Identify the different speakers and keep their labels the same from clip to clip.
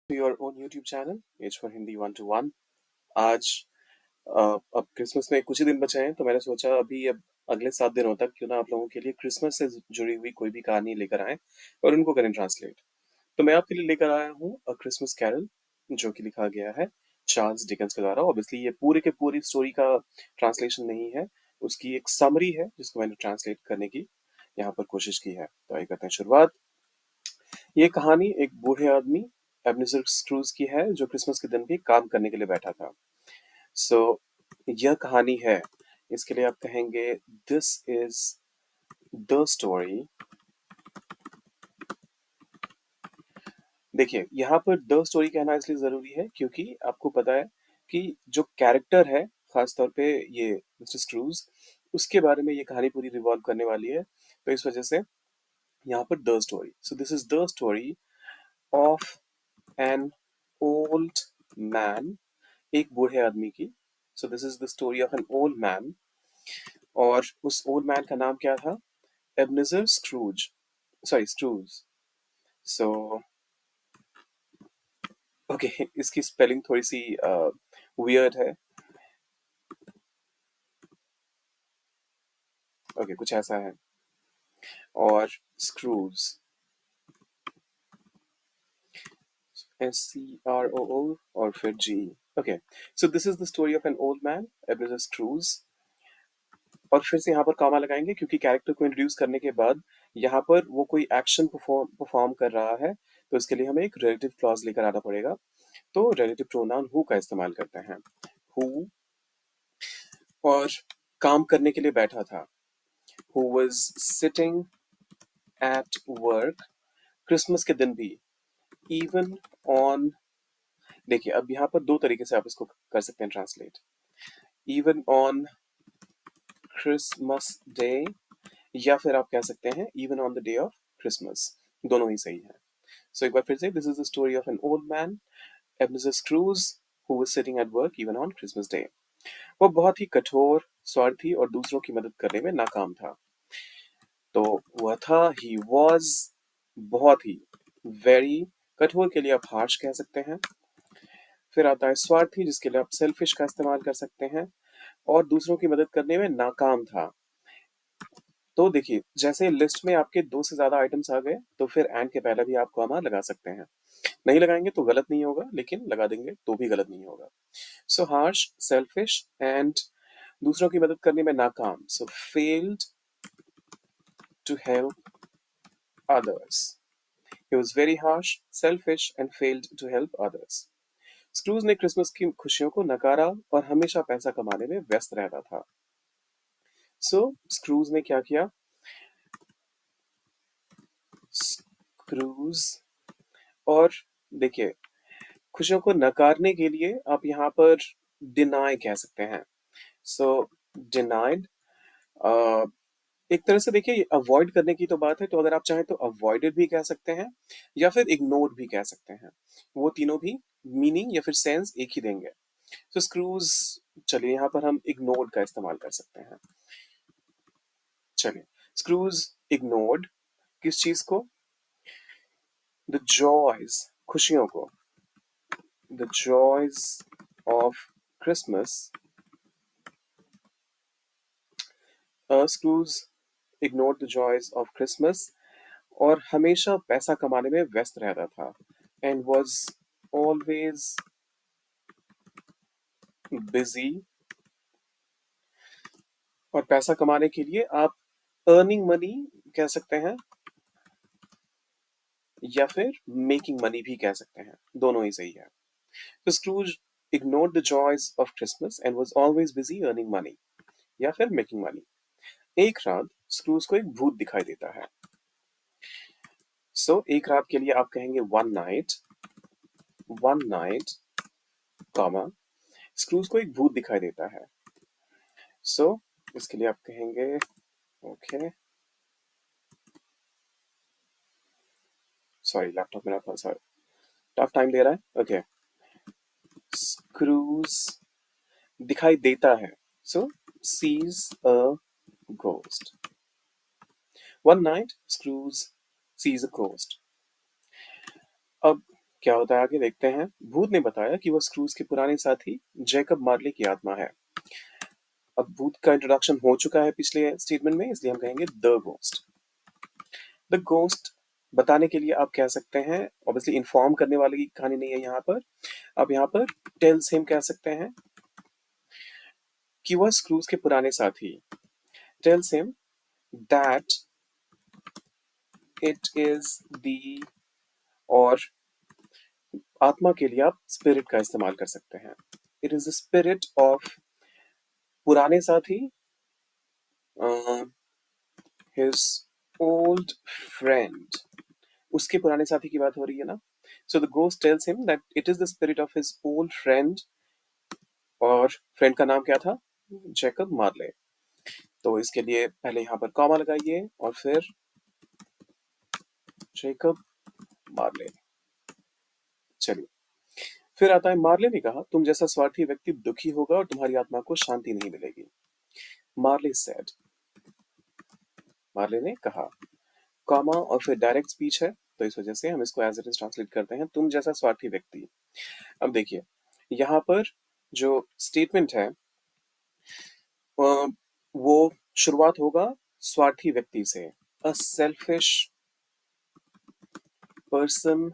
Speaker 1: to your own YouTube channel, H for Hindi 1 to 1। आज अब Christmas में कुछ ही दिन बचे हैं, तो मैंने सोचा अभी अब अगले 7 दिनों तक क्यों ना आप लोगों के लिए क्रिसमस से जुड़ी हुई कोई भी कहानी लेकर आए और उनको करें ट्रांसलेट। तो मैं आपके लिए लेकर आया हूँ अ क्रिसमस कैरल, जो कि लिखा गया है चार्ल्स डिकेंस के द्वारा। ऑब्वियसली ये पूरे के पूरी स्टोरी का ट्रांसलेशन नहीं है, उसकी एक समरी है जिसको मैंने ट्रांसलेट करने की यहाँ पर कोशिश की है। तो आइए करते हैं शुरुआत। ये कहानी एक बूढ़े आदमी एबनेज़र स्क्रूज की है जो क्रिसमस के दिन भी काम करने के लिए बैठा था। सो यह कहानी है, इसके लिए आप कहेंगे दिस इज द स्टोरी। देखिए यहाँ पर द स्टोरी कहना इसलिए जरूरी है क्योंकि आपको पता है कि जो कैरेक्टर है, खास तौर पे ये मिस्टर स्क्रूज, उसके बारे में ये कहानी पूरी रिवॉल्व करने वाली है। तो इस वजह से यहाँ पर the story. So this is the story of an old man, एक बूढ़े आदमी की। So this is the story of an old man. और उस ओल्ड मैन का नाम क्या था? Ebenezer Scrooge, sorry Scrooge. So okay, इसकी स्पेलिंग थोड़ी सी वियर्ड है। ओके, कुछ ऐसा है। और स्क्रूज, SCROO और फिर G। Okay, so this is the story of an old man Ebenezer Scrooge. और फिर से यहाँ पर कॉमा लगाएंगे क्योंकि कैरेक्टर को इंट्रोड्यूस करने के बाद यहाँ पर वो कोई एक्शन परफॉर्म कर रहा है, तो इसके लिए हमें एक रिलेटिव क्लॉज लेकर आना पड़ेगा। तो रिलेटिव प्रोनाउन हु का इस्तेमाल करते हैं, हु। और काम करने के लिए बैठा था, who was sitting at work, Christmas के दिन भी, इवन ऑन। देखिए अब यहाँ पर दो तरीके से आप इसको कर सकते हैं translate, even on Christmas day, या फिर आप कह सकते हैं even on the day of Christmas. दोनों ही सही है। सो एक बार फिर से, this is the story of an old man Ebenezer Scrooge who was sitting at work even on Christmas day. वो बहुत ही कठोर, स्वार्थी और दूसरों की मदद करने में नाकाम था। तो वह था, ही वॉज, बहुत ही, वेरी, कठोर के लिए आप हार्श कह सकते हैं। फिर आता है स्वार्थी, जिसके लिए आप सेल्फिश का इस्तेमाल कर सकते हैं। और दूसरों की मदद करने में नाकाम था। तो देखिए जैसे लिस्ट में आपके दो से ज्यादा आइटम्स आ गए, तो फिर एंड के पहले भी आप कॉमा लगा सकते हैं। नहीं लगाएंगे तो गलत नहीं होगा, लेकिन लगा देंगे तो भी गलत नहीं होगा। सो हार्श, सेल्फिश एंड दूसरों की मदद करने में नाकाम। So failed to help others. He was very harsh, selfish and failed to help others. Scrooge ने क्रिसमस की खुशियों को नकारा और हमेशा पैसा कमाने में व्यस्त रहता था। सो स्क्रूज ने क्या किया? स्क्रूज, और देखिए खुशियों को नकारने के लिए आप यहाँ पर डिनाई कह सकते हैं। सो डिनाइड, एक तरह से देखिए अवॉइड करने की तो बात है, तो अगर आप चाहें तो अवॉइडेड भी कह सकते हैं या फिर इग्नोर्ड भी कह सकते हैं। वो तीनों भी मीनिंग या फिर सेंस एक ही देंगे। तो स्क्रूज, चलिए यहाँ पर हम इग्नोर्ड का इस्तेमाल कर सकते हैं। चलिए, स्क्रूज इग्नोर्ड किस चीज को? द जॉयज, खुशियों को। The joys of Christmas. Scrooge ignored the joys of Christmas और हमेशा पैसा कमाने में व्यस्त रहता था। And was always busy. और पैसा कमाने के लिए आप अर्निंग मनी कह सकते हैं या फिर मेकिंग मनी भी कह सकते हैं, दोनों ही सही है। तो screws ignored the joys of Christmas and was always busy earning money या फिर making money। एक रात स्क्रूज को एक भूत दिखाई देता है। सो एक रात के लिए आप कहेंगे वन नाइट कॉमा, स्क्रूज को एक भूत दिखाई देता है। सो इसके लिए आप कहेंगे ओके, सॉरी लैपटॉप मेरा थोड़ा सा टफ टाइम दे रहा है। ओके, स्क्रूज दिखाई देता है, सो sees a ghost। One night Scrooge sees a ghost। अब क्या होता है आगे देखते हैं। भूत ने बताया कि वह स्क्रूज के पुराने साथी जैकब मार्ले की आत्मा है। अब भूत का इंट्रोडक्शन हो चुका है पिछले स्टेटमेंट में, इसलिए हम कहेंगे द गोस्ट। द गोस्ट बताने के लिए आप कह सकते हैं, ऑब्वियसली इन्फॉर्म करने वाले की कहानी नहीं है यहाँ पर। आप यहाँ पर टेल्स हिम कह सकते हैं कि वह स्क्रूज के पुराने साथी, tells him that it is the, और आत्मा के लिए आप स्पिरिट का इस्तेमाल कर सकते हैं। It is the spirit of पुराने साथी, हिज ओल्ड फ्रेंड, उसके पुराने साथी की बात हो रही है ना। So the ghost tells him that it is the spirit of his old friend, और फ्रेंड का नाम क्या था, जैकब मार्ले। तो इसके लिए पहले यहाँ पर कॉमा लगाइए और फिर जैकब मार्ले। चलिए, फिर आता है मार्ले ने कहा, तुम जैसा स्वार्थी व्यक्ति दुखी होगा और तुम्हारी आत्मा को शांति नहीं मिलेगी। मार्ले सेड, मार्ले ने कहा, कॉमा और फिर डायरेक्ट स्पीच है, तो इस वजह से हम इसको एज इट इज ट्रांसलेट करते हैं, तुम जैसा स्वार्थी व्यक्ति। अब देखिए, यहाँ पर जो स्टेटमेंट है वो शुरुआत होगा स्वार्थी व्यक्ति से, अ सेल्फिश पर्सन,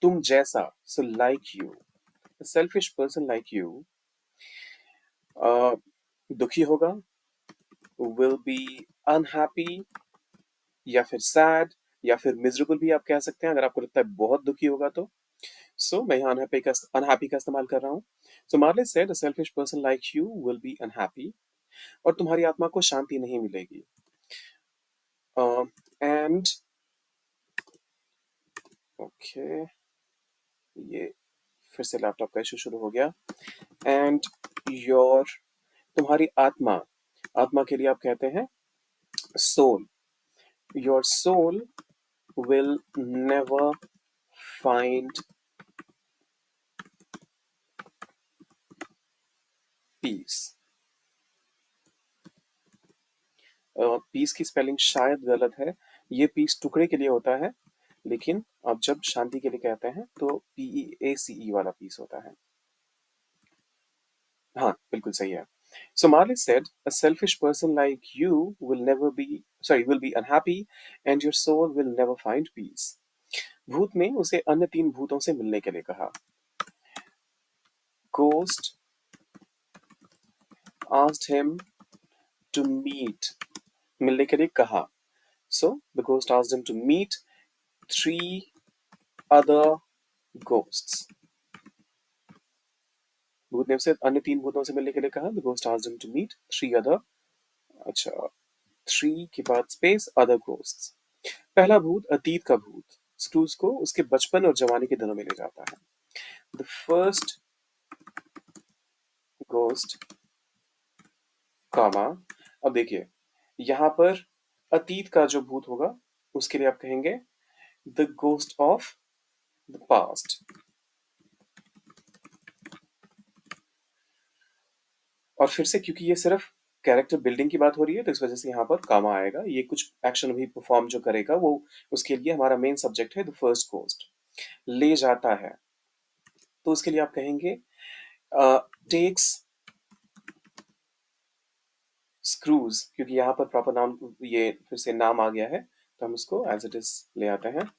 Speaker 1: तुम जैसा, so like you, a selfish person like you, दुखी होगा, will be unhappy, या फिर sad, या फिर miserable भी आप कह सकते हैं अगर आपको लगता है बहुत दुखी होगा तो। सो मैं यहाँ unhappy का इस्तेमाल कर रहा हूँ। सो मार्ले said a selfish person like you will be unhappy, और तुम्हारी आत्मा को शांति नहीं मिलेगी। एंड ओके, ये फिर से लैपटॉप का इशू शुरू हो गया। एंड योर, तुम्हारी आत्मा, आत्मा के लिए आप कहते हैं soul, your soul will never find peace। Peace की स्पेलिंग शायद गलत है, ये पीस टुकड़े के लिए होता है, लेकिन अब जब शांति के लिए कहते हैं तो PEACE वाला पीस होता है। हाँ, बिल्कुल सही है। So Marley said, a selfish person like you will never be, sorry, will be unhappy and your soul will never find peace। भूत ने उसे अन्य तीन भूतों से मिलने के लिए कहा। Ghost asked him to meet, मिलने के लिए कहा। So the ghost asked him to meet three other ghosts। भूत ने उसे अन्य तीन भूतों से मिलने के लिए कहा। The ghost asked him to meet three other, अच्छा, थ्री के बाद स्पेस अदर ghosts। पहला भूत अतीत का भूत, स्क्रूज को उसके बचपन और जवानी के दिनों में ले जाता है। द फर्स्ट गोस्ट, कामा। अब देखिए, यहाँ पर अतीत का जो भूत होगा उसके लिए आप कहेंगे the ghost of the past. और फिर से क्योंकि ये सिर्फ कैरेक्टर बिल्डिंग की बात हो रही है तो इस वजह से यहाँ पर कामा आएगा। ये कुछ एक्शन भी परफॉर्म जो करेगा वो, उसके लिए हमारा मेन सब्जेक्ट है द फर्स्ट गोस्ट, ले जाता है। तो उसके लिए आप कहेंगे टेक्स स्क्रूज, क्योंकि यहाँ पर प्रॉपर नाम, ये फिर से नाम आ गया है तो हम इसको एज इट इज ले आते हैं।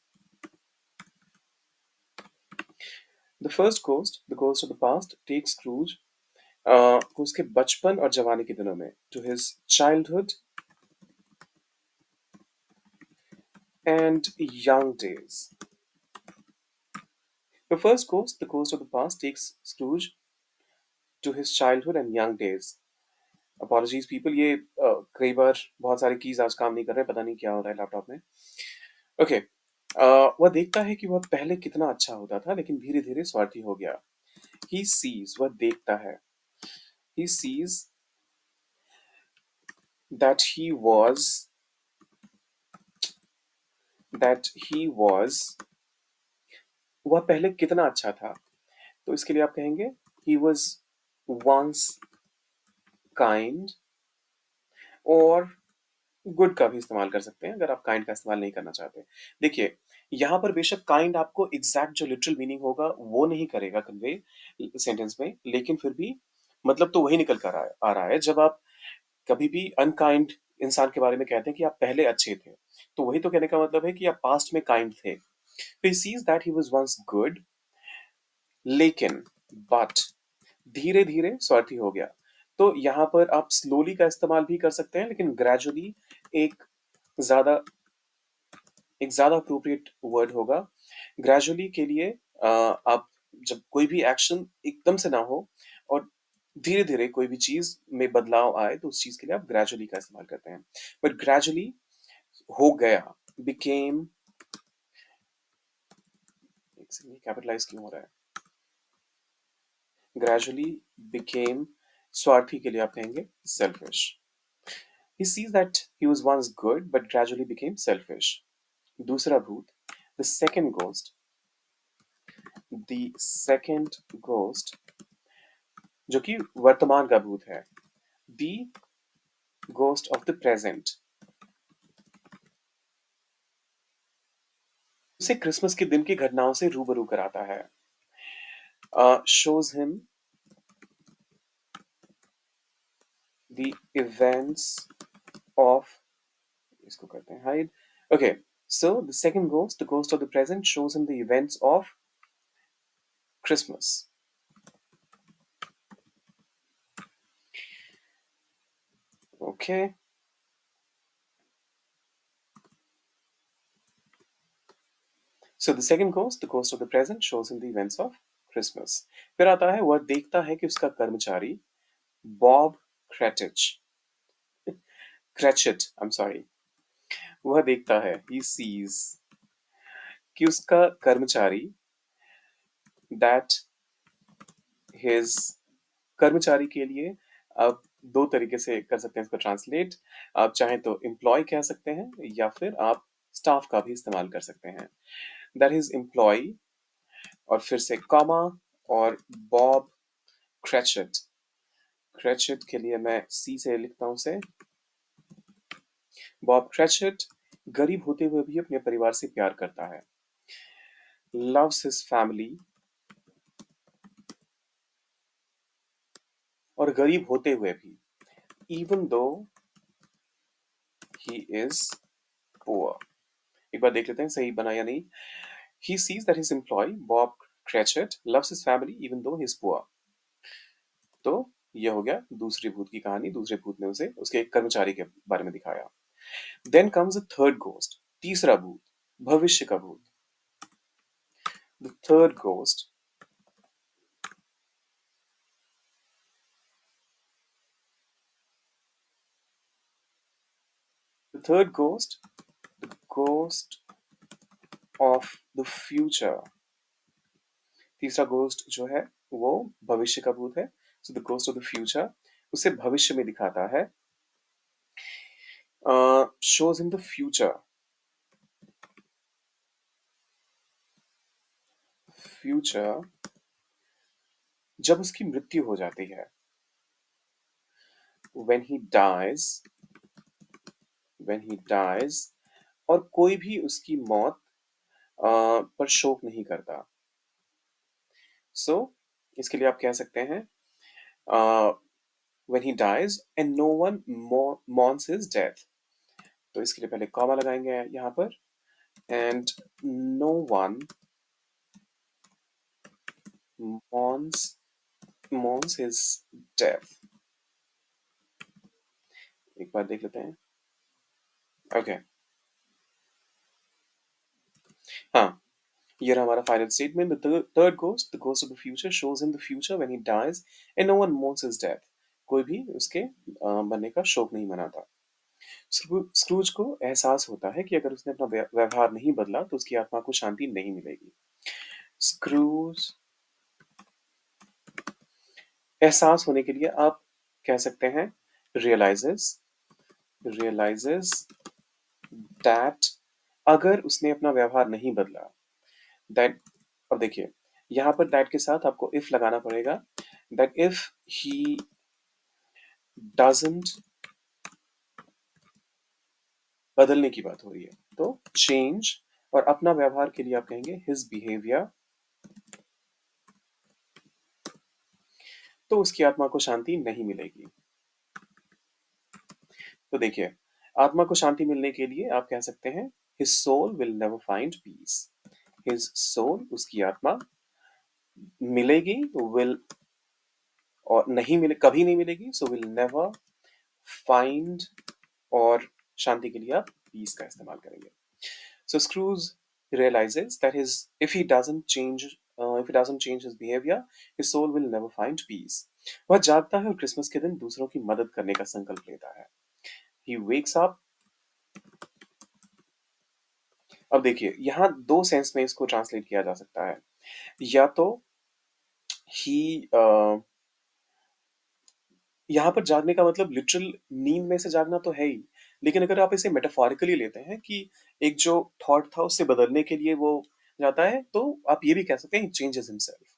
Speaker 1: The first ghost, the ghost of the past, takes Scrooge उसके बचपन और जवानी के दिनों में, to his childhood and young days. The first ghost, the ghost of the past, takes Scrooge to his childhood and young days. Apologies people, ये कई बार बहुत सारे कीज आज काम नहीं कर रहे, पता नहीं क्या हो रहा है लैपटॉप में। ओके, वह देखता है कि वह पहले कितना अच्छा होता था लेकिन धीरे धीरे स्वार्थी हो गया। He sees, वह देखता है, he sees that he was, वह पहले कितना अच्छा था। तो इसके लिए आप कहेंगे he was once kind, और गुड का भी इस्तेमाल कर सकते हैं अगर आप काइंड का इस्तेमाल नहीं करना चाहते। देखिए, यहाँ पर बेशक काइंड आपको एग्जैक्ट जो लिटरल मीनिंग होगा वो नहीं करेगा कन्वे सेंटेंस में, लेकिन फिर भी मतलब तो वही निकल कर आ रहा है। जब आप कभी भी अनकाइंड इंसान के बारे में कहते हैं कि आप पहले अच्छे थे, तो वही तो कहने का मतलब है कि आप पास्ट में काइंड थे। तो he sees that he was once good, लेकिन बट धीरे धीरे स्वार्थी हो गया। तो यहाँ पर आप स्लोली का इस्तेमाल भी कर सकते हैं, लेकिन ग्रेजुअली एक ज्यादा एक ज्यादा अप्रोप्रिएट वर्ड होगा। ग्रेजुअली के लिए आप जब कोई भी एक्शन एकदम से ना हो और धीरे धीरे कोई भी चीज में बदलाव आए, तो उस चीज के लिए आप ग्रेजुअली का इस्तेमाल करते हैं। बट ग्रेजुअली हो गया, बिकेम, एक सेकंड, कैपिटलाइज क्यों हो रहा है, ग्रेजुअली बिकेम, स्वार्थी के लिए आप कहेंगे selfish. He sees that he was once good but gradually became selfish. दूसरा भूत, the second ghost, the second ghost जो कि वर्तमान का भूत है, the ghost of the present, उसे क्रिसमस के दिन की घटनाओं से रूबरू कराता है। shows him the events of, इसको करते हैं hide, okay, so the second ghost, the ghost of the present, shows him the events of Christmas. Okay, so the second ghost, the ghost of the present, shows him the events of Christmas. फिर आता है, वह देखता है कि उसका कर्मचारी Bob क्रेटिच, क्रेचिट, I am sorry, वह देखता है, he sees, कि उसका कर्मचारी, that his, कर्मचारी के लिए आप दो तरीके से कर सकते हैं इसको ट्रांसलेट। आप चाहें तो एम्प्लॉय कह सकते हैं, या फिर आप स्टाफ का भी इस्तेमाल कर सकते हैं। दैट इज एम्प्लॉय, और फिर से कॉमा, और बॉब क्रेचिट, क्रेचिट के लिए मैं सी से लिखता हूं उसे, बॉब क्रेचिट गरीब होते हुए भी अपने परिवार से प्यार करता है, लव्स हिज फैमिली, और गरीब होते हुए भी, even though he is poor. एक बार देख लेते हैं सही बना या नहीं। He sees that his employee Bob Cratchit loves his family even though he is poor. तो ये हो गया दूसरी भूत की कहानी। दूसरे भूत ने उसे उसके एक कर्मचारी के बारे में दिखाया। Then comes the third ghost, तीसरा भूत, भविष्य का भूत। The third ghost, the third ghost, the ghost of the future। तीसरा घोस्ट जो है वो भविष्य का भूत है। So the ghost of the future उसे भविष्य में दिखाता है। Shows in the future, future जब उसकी मृत्यु हो जाती है, when he dies, when he dies, और कोई भी उसकी मौत पर शोक नहीं करता। सो इसके लिए आप कह सकते हैं when he dies and no one mourns his death। तो इसके लिए पहले कॉमा लगाएंगे यहाँ पर, and no one mourns his death। एक बार देख लेते हैं। ओके, हाँ, ये रहा हमारा final statement. The third ghost, the ghost of the future, shows in the future when he dies and no one mourns his death. कोई भी उसके मरने का शोक नहीं मनाता। स्क्रूज को एहसास होता है कि अगर उसने अपना व्यवहार नहीं बदला तो उसकी आत्मा को शांति नहीं मिलेगी। स्क्रूज, एहसास होने के लिए आप कह सकते हैं रियलाइजेस, रियलाइजेस दैट, अगर उसने अपना व्यवहार नहीं बदला, दैट, अब देखिए यहाँ पर दैट के साथ आपको इफ लगाना पड़ेगा। दैट इफ ही डजंट, बदलने की बात हो रही है तो चेंज और अपना व्यवहार के लिए आप कहेंगे हिज बिहेवियर, तो उसकी आत्मा को शांति नहीं मिलेगी। तो देखिए, आत्मा को शांति मिलने के लिए आप कह सकते हैं his soul will never find peace. His soul, उसकी आत्मा, मिलेगी, विल, और नहीं मिले, कभी नहीं मिलेगी, सो विल नेवर फाइंड, और शांति के लिए आप पीस का इस्तेमाल करेंगे। सो screws realizes that his if he doesn't change if he doesn't change his behavior, his soul will never find peace. वह जागता है और क्रिसमस के दिन दूसरों की मदद करने का संकल्प लेता है। He wakes up। अब देखिए, यहाँ दो सेंस में इसको ट्रांसलेट किया जा सकता है। या तो ही यहाँ पर जागने का मतलब लिटरल नींद में से जागना तो है ही, लेकिन अगर आप इसे मेटाफोरिकली लेते हैं कि एक जो थॉट था उससे बदलने के लिए वो जाता है, तो आप ये भी कह सकते हैं चेंजेस हिमसेल्फ।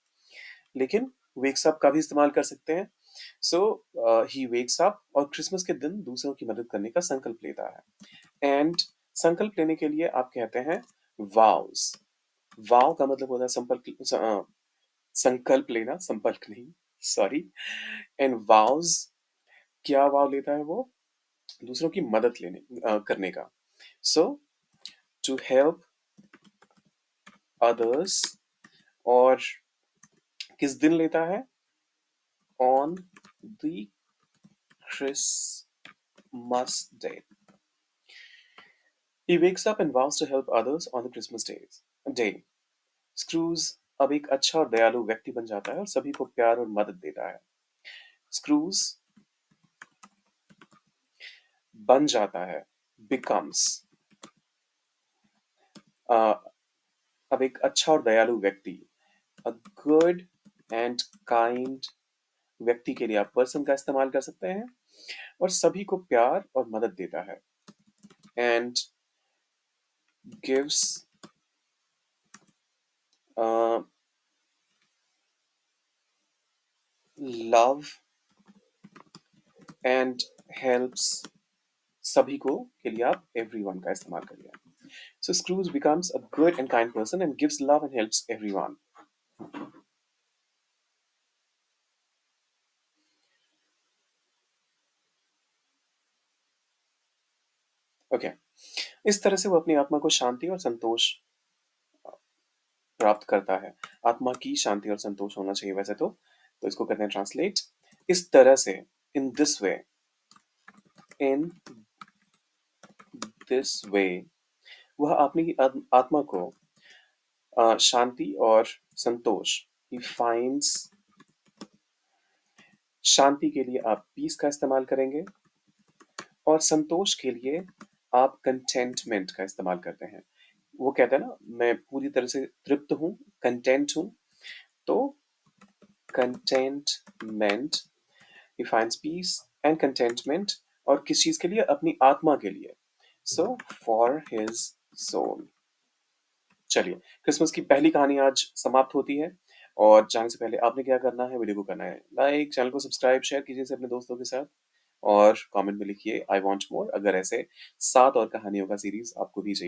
Speaker 1: लेकिन वेक्स अप का भी इस्तेमाल कर सकते हैं। सो ही वेक्स अप और क्रिसमस के दिन दूसरों की मदद करने का संकल्प लेता है। एंड संकल्प लेने के लिए आप कहते हैं वाउस। वाव का मतलब होता है संकल्प लेना, संपर्क नहीं, सॉरी। एंड वाउस, क्या वाव लेता है वो? दूसरों की मदद करने का। सो टू हेल्प अदर्स, और किस दिन लेता है? On the Christmas day. He wakes up and vows to help others on the day. Scrooge अब एक अच्छा और दयालु व्यक्ति बन जाता है और सभी को प्यार और मदद देता है। स्क्रूज बन जाता है, becomes, अब एक अच्छा और दयालु व्यक्ति, a good and kind व्यक्ति के लिए आप पर्सन का इस्तेमाल कर सकते हैं, और सभी को प्यार और मदद देता है। And gives love and helps, सभी को के लिए आप everyone का इस्तेमाल करिए। So Scrooge becomes a good and kind person and gives love and helps everyone. Okay. इस तरह से वो अपनी आत्मा को शांति और संतोष प्राप्त करता है। आत्मा की शांति और संतोष होना चाहिए वैसे तो इसको करते हैं ट्रांसलेट। इस तरह से, in this way, in this way, वह अपनी आत्मा को शांति और संतोष, he finds, शांति के लिए आप पीस का इस्तेमाल करेंगे, और संतोष के लिए आप कंटेंटमेंट का इस्तेमाल करते हैं। वो कहते हैं ना, मैं पूरी तरह से तृप्त हूँ, कंटेंट हूँ, तो containment, he finds peace and contentment, और किस चीज के लिए? अपनी आत्मा के लिए। So for his soul। चलिए, क्रिसमस की पहली कहानी आज समाप्त होती है, और जाने से पहले आपने क्या करना है? वीडियो को करना है लाइक, चैनल को सब्सक्राइब, शेयर कीजिए इसे अपने दोस्तों के साथ, और कमेंट में लिखिए आई वांट मोर, अगर ऐसे 7 और कहानियों का सीरीज आपको भी चाहिए।